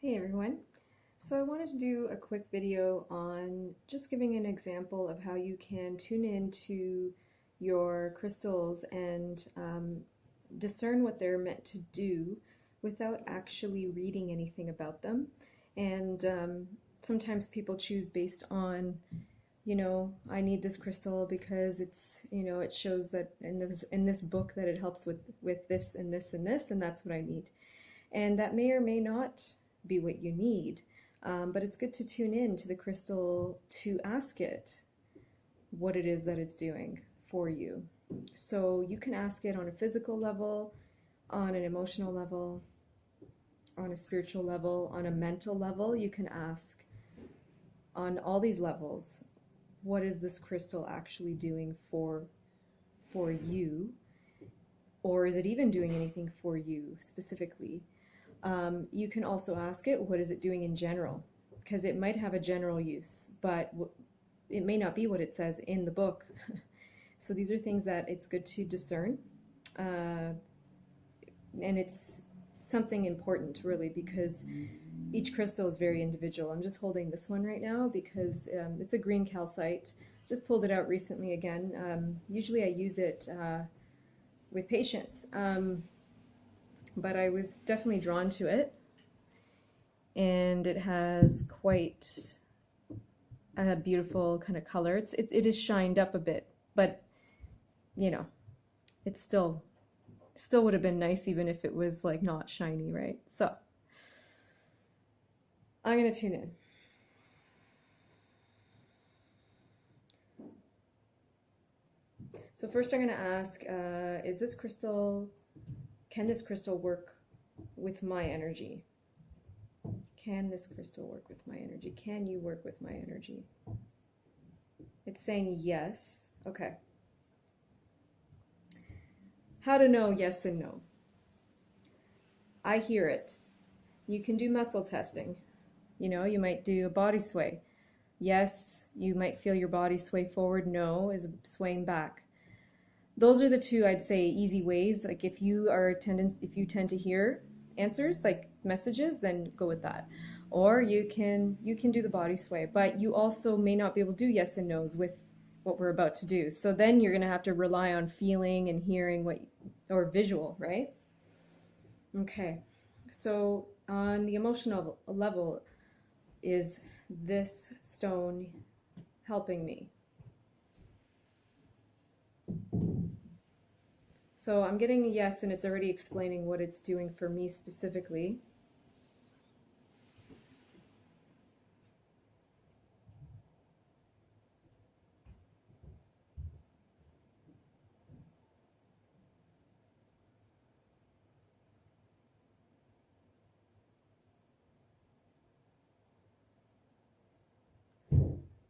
Hey everyone. So I wanted to do a quick video on just giving an example of how you can tune into your crystals and discern what they're meant to do without actually reading anything about them. And sometimes people choose based on, I need this crystal because it shows that in this book that it helps with this and this and this, and that's what I need. And that may or may not be what you need. But it's good to tune in to the crystal to ask it what it is that it's doing for you. So you can ask it on a physical level, on an emotional level, on a spiritual level, on a mental level. You can ask on all these levels, what is this crystal actually doing for you? Or is it even doing anything for you specifically? You can also ask it, what is it doing in general? Because it might have a general use, but it may not be what it says in the book. So these are things that it's good to discern. And it's something important, really, because each crystal is very individual. I'm just holding this one right now because it's a green calcite. Just pulled it out recently again. Usually I use it with patients. But I was definitely drawn to it, and it has quite a beautiful kind of color. It is shined up a bit, but it still would have been nice even if it was like not shiny, right? So I'm gonna tune in. So first I'm gonna ask, can this crystal work with my energy? Can this crystal work with my energy? Can you work with my energy? It's saying yes. Okay. How to know yes and no? I hear it. You can do muscle testing. You might do a body sway. Yes, you might feel your body sway forward. No is swaying back. Those are the two, I'd say, easy ways. Like if you tend to hear answers, like messages, then go with that. Or you can do the body sway, but you also may not be able to do yes and no's with what we're about to do. So then you're going to have to rely on feeling and hearing or visual, right? Okay. So on the emotional level, is this stone helping me? So I'm getting a yes, and it's already explaining what it's doing for me specifically.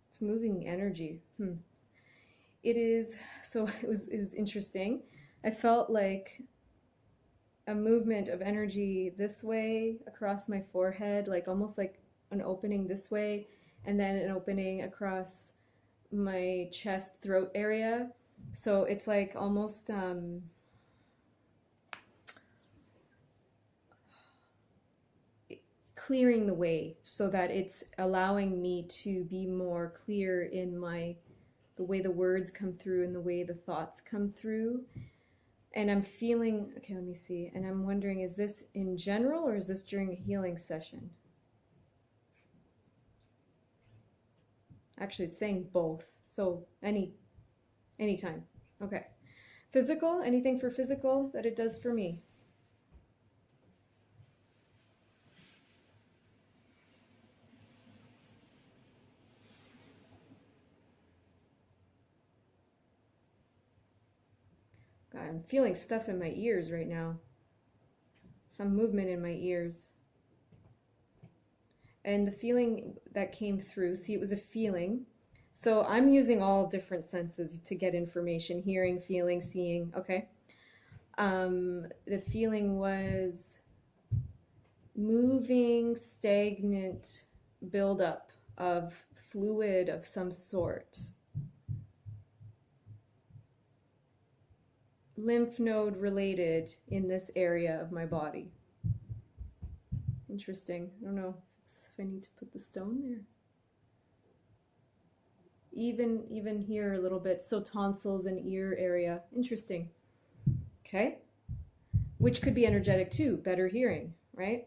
It's moving energy. It is, so it was interesting. I felt like a movement of energy this way across my forehead, like almost like an opening this way, and then an opening across my chest throat area. So it's like almost clearing the way so that it's allowing me to be more clear in the way the words come through and the way the thoughts come through. And I'm feeling, okay, let me see. And I'm wondering, is this in general or is this during a healing session? Actually, it's saying both. So anytime. Okay. Physical, anything for physical that it does for me? God, I'm feeling stuff in my ears right now. Some movement in my ears. And the feeling that came through, see, it was a feeling. So I'm using all different senses to get information: hearing, feeling, seeing. Okay. The feeling was moving, stagnant buildup of fluid of some sort. Lymph node related in this area of my body. Interesting. I don't know if I need to put the stone there. Even here a little bit. So tonsils and ear area. Interesting. Okay. Which could be energetic too. Better hearing, right?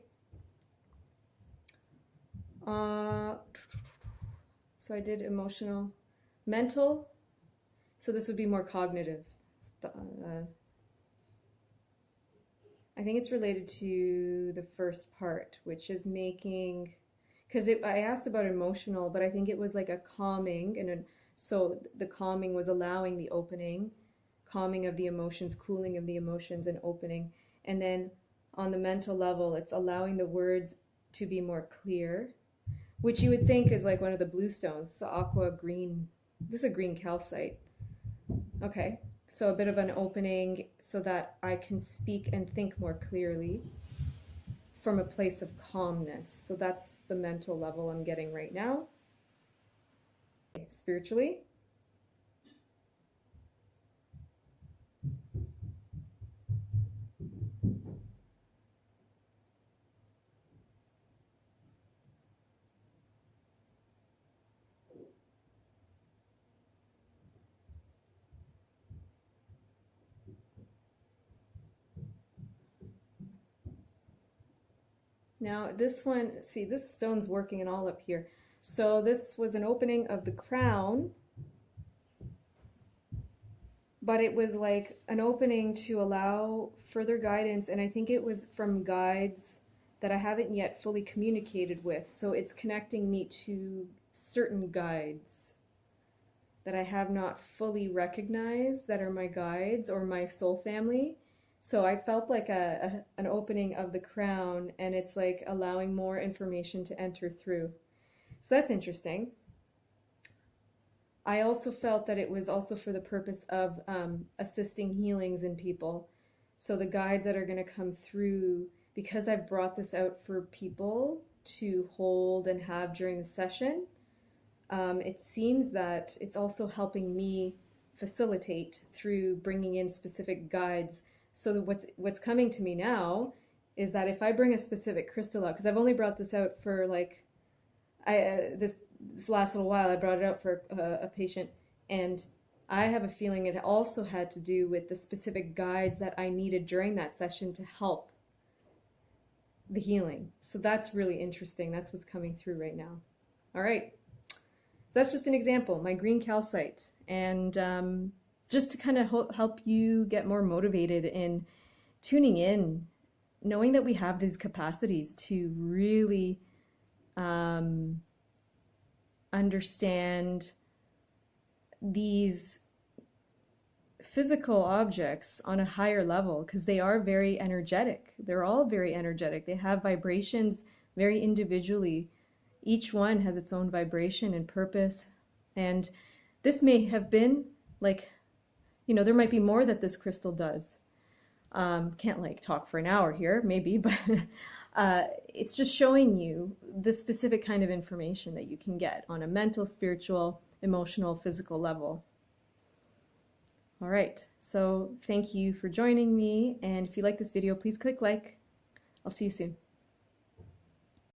So I did emotional, mental. So this would be more cognitive. I think it's related to the first part, which is making, because I asked about emotional, but I think it was like a calming, and so the calming was allowing the opening, calming of the emotions, cooling of the emotions, and opening. And then on the mental level, it's allowing the words to be more clear, which you would think is like one of the blue stones, so aqua green. This is a green calcite. Okay, so a bit of an opening so that I can speak and think more clearly from a place of calmness. So that's the mental level I'm getting right now. Spiritually. Now this one, see, this stone's working and all up here. So this was an opening of the crown, but it was like an opening to allow further guidance, and I think it was from guides that I haven't yet fully communicated with. So it's connecting me to certain guides that I have not fully recognized that are my guides or my soul family. So I felt like an opening of the crown, and it's like allowing more information to enter through. So that's interesting. I also felt that it was also for the purpose of assisting healings in people. So the guides that are going to come through, because I've brought this out for people to hold and have during the session, it seems that it's also helping me facilitate through bringing in specific guides. So what's coming to me now is that if I bring a specific crystal out, because I've only brought this out for like, this last little while, I brought it out for a patient, and I have a feeling it also had to do with the specific guides that I needed during that session to help the healing. So that's really interesting. That's what's coming through right now. All right. That's just an example, my green calcite. And just to kind of help you get more motivated in tuning in, knowing that we have these capacities to really understand these physical objects on a higher level, because they are very energetic. They're all very energetic. They have vibrations very individually. Each one has its own vibration and purpose. And this may have been like, you know, there might be more that this crystal does. Can't like talk for an hour here, maybe, but it's just showing you the specific kind of information that you can get on a mental, spiritual, emotional, physical level. All right, so thank you for joining me, and if you like this video, please click like. I'll see you soon.